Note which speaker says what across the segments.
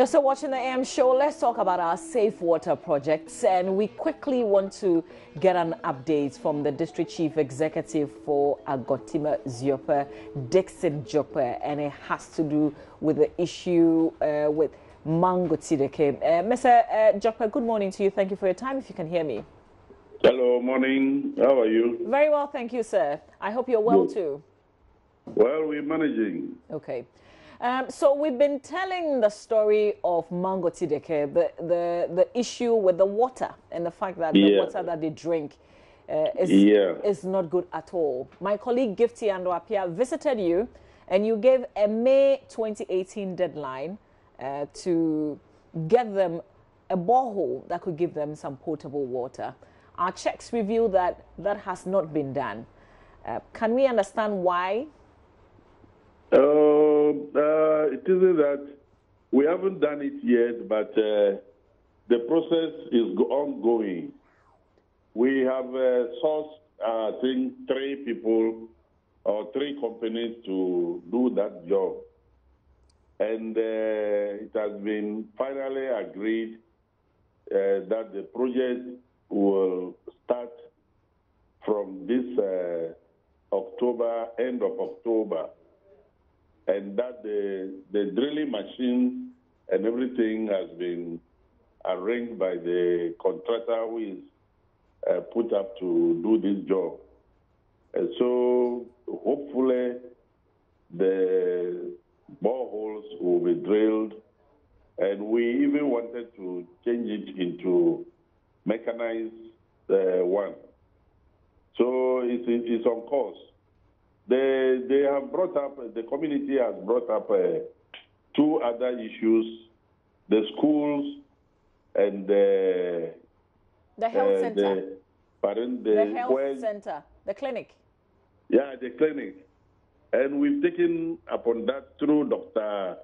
Speaker 1: You're still watching the AM show. Let's talk about our safe water projects. And we quickly want to get an update from the District Chief Executive for Agotima Ziope, Dixon Jope, and it has to do with the issue with Mangotideke. Mr. Jope, good morning to you. Thank you for your time, if you can hear me.
Speaker 2: Hello, morning. How are you?
Speaker 1: Very well, thank you, sir. I hope you're well, too.
Speaker 2: Well, we're managing.
Speaker 1: Okay. So we've been telling the story of Mangotideke, the issue with the water and the fact that the water that they drink is not good at all. My colleague Gifty Andoapia visited you, and you gave a May 2018 deadline to get them a borehole that could give them some potable water. Our checks reveal that that has not been done. Can we understand why?
Speaker 2: It isn't that we haven't done it yet, but the process is ongoing. We have sourced, I think, 3 people or 3 companies to do that job. And it has been finally agreed that the project will start from this October, end of October. And that the drilling machine and everything has been arranged by the contractor who is put up to do this job. And so hopefully the boreholes will be drilled, and we even wanted to change it into mechanized one. So it's on course. They have brought up, the community has brought up 2 other issues, the schools and
Speaker 1: the health center. The health center, the clinic.
Speaker 2: Yeah, the clinic. And we've taken upon that through Dr.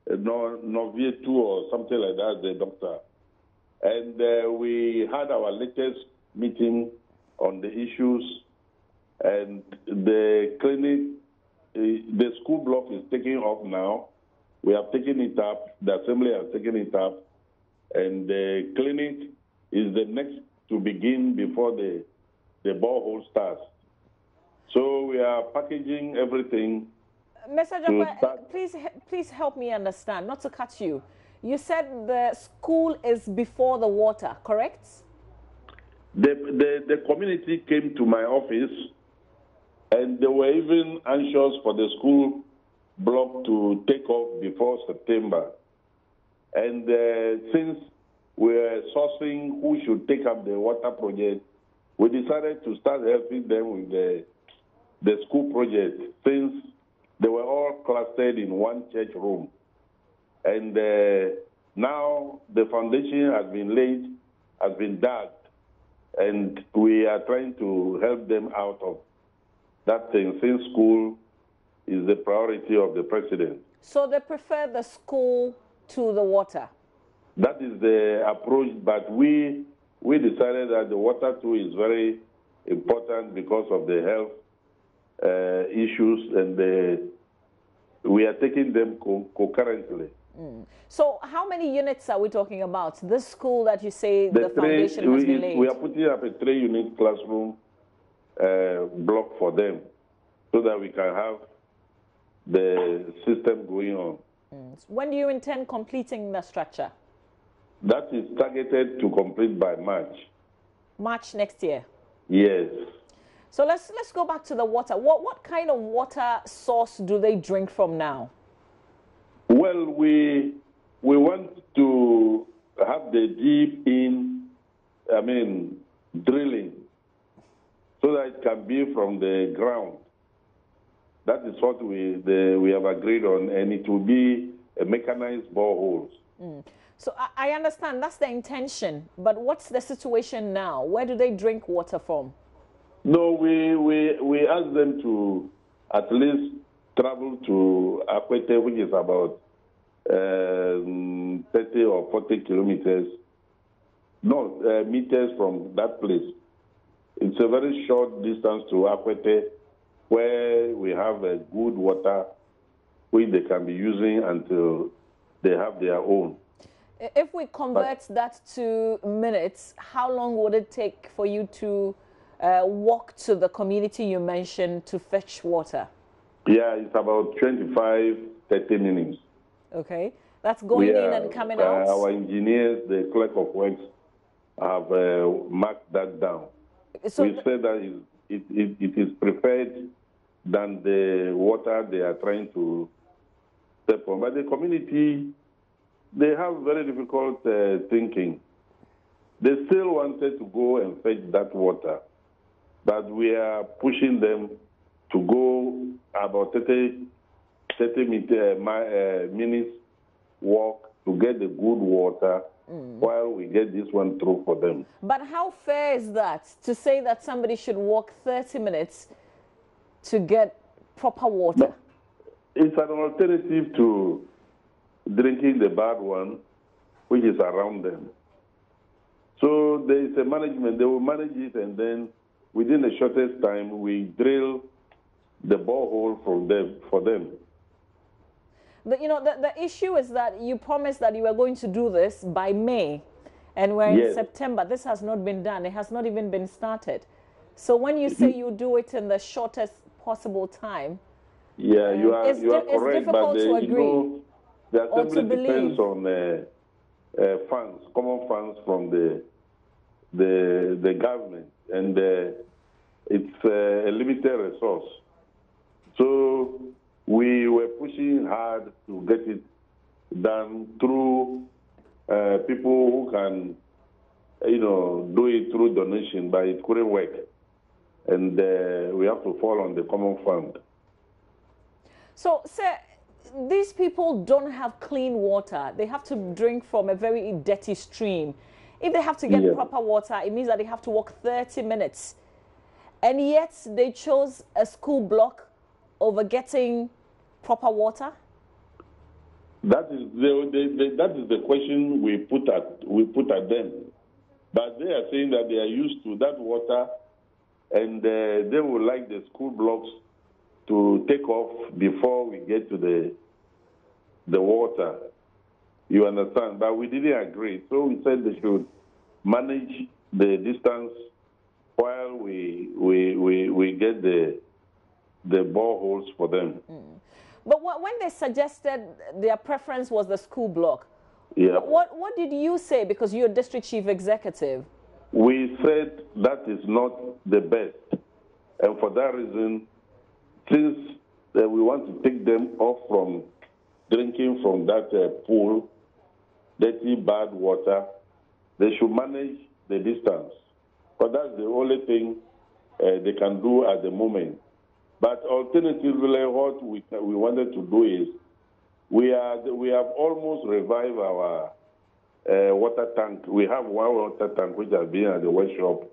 Speaker 2: Novietu or something like that, the doctor. And we had our latest meeting on the issues. And the clinic, the school block is taking off now. We have taken it up. The assembly has taken it up. And the clinic is the next to begin before the borehole starts. So we are packaging everything.
Speaker 1: Mr. Jope, please help me understand, not to cut you. You said the school is before the water, correct?
Speaker 2: The community came to my office, and they were even anxious for the school block to take off before September. And since we're sourcing who should take up the water project, we decided to start helping them with the school project, since they were all clustered in one church room. And now the foundation has been laid, has been dug, and we are trying to help them out of that thing, since school is the priority of the president.
Speaker 1: So they prefer the school to the water?
Speaker 2: That is the approach, but we decided that the water too is very important because of the health issues, and we are taking them concurrently.
Speaker 1: So how many units are we talking about? This school that you say the foundation has been laid?
Speaker 2: We are putting up a 3-unit classroom block for them, so that we can have the system going on.
Speaker 1: When do you intend completing the structure?
Speaker 2: That is targeted to complete by March.
Speaker 1: March next year?
Speaker 2: Yes.
Speaker 1: So let's go back to the water. What kind of water source do they drink from now?
Speaker 2: Well, we want to have the deep drilling, so that it can be from the ground. That is what we have agreed on, and it will be a mechanized boreholes.
Speaker 1: So I understand that's the intention, but what's the situation now? Where do they drink water from?
Speaker 2: No, we asked them to at least travel to Akwete, which is about 30 or 40 kilometers, meters from that place. It's a very short distance to Akwete, where we have good water, which they can be using until they have their own.
Speaker 1: If we convert that to minutes, how long would it take for you to walk to the community you mentioned to fetch water?
Speaker 2: Yeah, it's about 25, 30 minutes.
Speaker 1: Okay. That's going in and coming out?
Speaker 2: Our engineers, the clerk of works, have marked that down. So we said that it is preferred than the water they are trying to step on. But the community, they have very difficult thinking. They still wanted to go and fetch that water, but we are pushing them to go about 30 minutes walk to get the good water while we get this one through for them.
Speaker 1: But how fair is that, to say that somebody should walk 30 minutes to get proper water?
Speaker 2: No, it's an alternative to drinking the bad one, which is around them. So there is a management. They will manage it, and then within the shortest time, we drill the borehole for them.
Speaker 1: The issue is that you promised that you were going to do this by May, and we're in September. This has not been done. It has not even been started. So when you say you do it in the shortest possible time,
Speaker 2: yeah, you are correct.
Speaker 1: It's difficult to agree.
Speaker 2: The assembly depends on funds, common funds from the government, and it's a limited resource. So we were pushing hard to get it done through people who can, do it through donation, but it couldn't work. And we have to fall on the common fund.
Speaker 1: So, sir, these people don't have clean water. They have to drink from a very dirty stream. If they have to get proper water, it means that they have to walk 30 minutes. And yet they chose a school block over getting proper water?
Speaker 2: That is the question we put at them. But they are saying that they are used to that water, and they would like the school blocks to take off before we get to the water. You understand? But we didn't agree. So we said they should manage the distance while we get the boreholes for them.
Speaker 1: But when they suggested their preference was the school block, what did you say? Because you're district chief executive.
Speaker 2: We said that is not the best. And for that reason, since we want to take them off from drinking from that pool, dirty, bad water, they should manage the distance. But that's the only thing they can do at the moment. But alternatively, what we wanted to do is we have almost revived our water tank. We have one water tank which has been at the workshop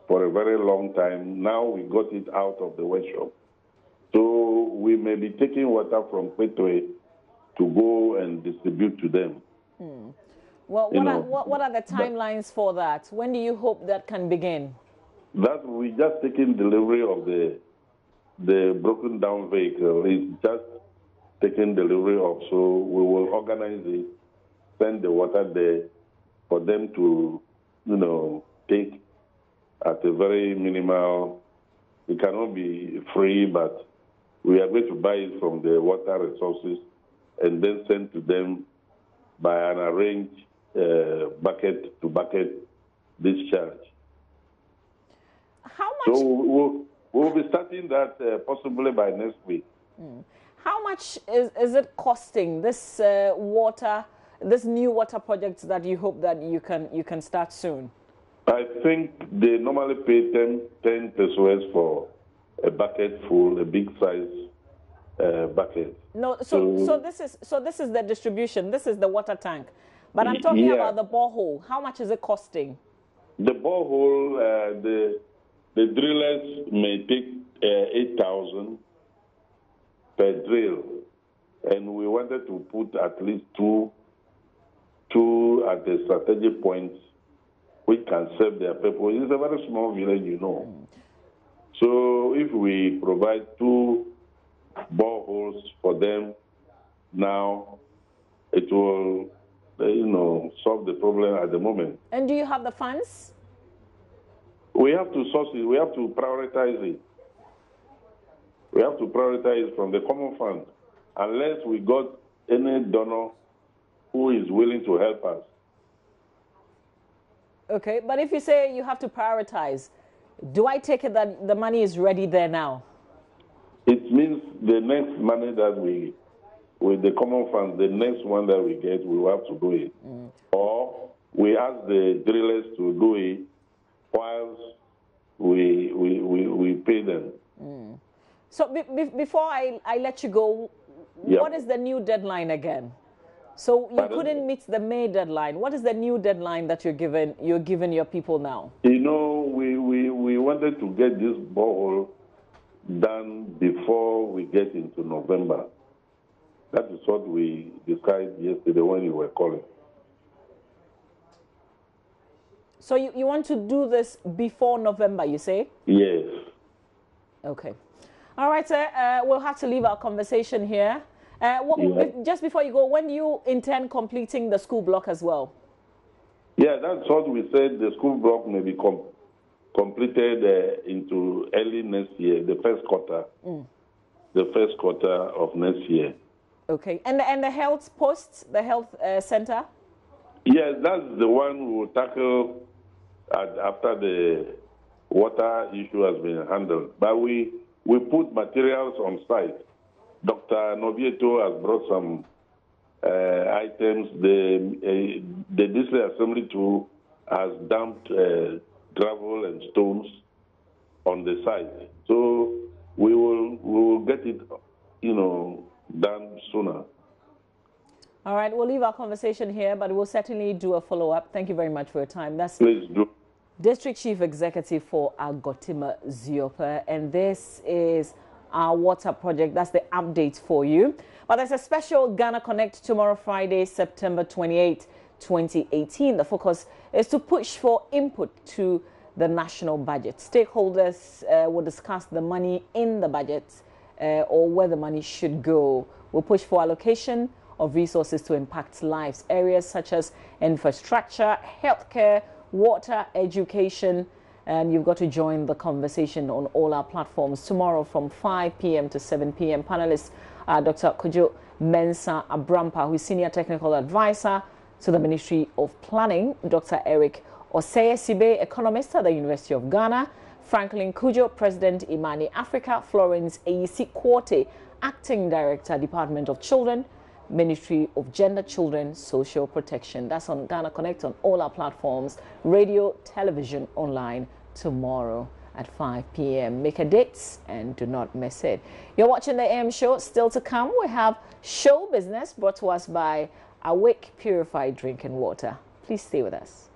Speaker 2: for a very long time. Now we got it out of the workshop. So we may be taking water from Petue to go and distribute to them.
Speaker 1: Well, what are the timelines for that? When do you hope that can begin?
Speaker 2: That we just taking delivery of the broken down vehicle. It's just taking delivery of, so we will organize it, send the water there for them to, take at a very minimal. It cannot be free, but we are going to buy it from the water resources and then send to them by an arranged bucket to bucket discharge.
Speaker 1: How much?
Speaker 2: So we'll be starting that possibly by next week.
Speaker 1: How much is it costing, this this new water project that you hope that you can start soon?
Speaker 2: I think they normally pay 10 pesos for a bucket full, a big size bucket.
Speaker 1: No, so this is the distribution. This is the water tank, but I'm talking about the borehole. How much is it costing?
Speaker 2: The borehole, the drillers may take 8,000 per drill, and we wanted to put at least two at the strategic points which can serve their purpose. It's a very small village, So if we provide 2 boreholes for them now, it will solve the problem at the moment.
Speaker 1: And do you have the funds?
Speaker 2: We have to source it. We have to prioritize it. We have to prioritize it from the common fund, unless we got any donor who is willing to help us.
Speaker 1: Okay, but if you say you have to prioritize, do I take it that the money is ready there now?
Speaker 2: It means the next money that with the common fund, the next one that we get, we will have to do it. Or we ask the drillers to do it whilst we pay them.
Speaker 1: So before I let you go, what is the new deadline again? So you couldn't meet the May deadline. What is the new deadline that you're giving your people now?
Speaker 2: We wanted to get this borehole done before we get into November. That is what we decided yesterday when you were calling.
Speaker 1: So you want to do this before November, you say?
Speaker 2: Yes.
Speaker 1: Okay. All right, sir. We'll have to leave our conversation here. Just before you go, when do you intend completing the school block as well?
Speaker 2: Yeah, that's what we said. The school block may be completed into early next year, the first quarter. The first quarter of next year.
Speaker 1: Okay. And the health posts, the health center?
Speaker 2: Yes, that's the one we will tackle after the water issue has been handled. But we put materials on site. Dr. Novieto has brought some items. The district assembly too has dumped gravel and stones on the site. So we will get it, done sooner.
Speaker 1: All right, we'll leave our conversation here, but we'll certainly do a follow-up. Thank you very much for your time. That's
Speaker 2: Please do.
Speaker 1: District Chief Executive for Agotima Ziopa, and this is our water project. That's the update for you. But there's a special Ghana Connect tomorrow, Friday, September 28, 2018. The focus is to push for input to the national budget. Stakeholders will discuss the money in the budget or where the money should go. We'll push for allocation of resources to impact lives. Areas such as infrastructure, healthcare, water, education, and you've got to join the conversation on all our platforms tomorrow from 5 p.m. to 7 p.m. Panelists are Dr. Kojo Mensah Abrampa, who is Senior Technical Advisor to the Ministry of Planning, Dr. Eric Osei-Sibe, economist at the University of Ghana, Franklin Kujo, President Imani Africa, Florence Eyisi-Kwote, Acting Director, Department of Children, Ministry of Gender, Children, Social Protection. That's on Ghana Connect on all our platforms, radio, television, online, tomorrow at 5 p.m. Make a date and do not miss it. You're watching the AM show. Still to come, we have Show Business brought to us by Awake Purified Drinking Water. Please stay with us.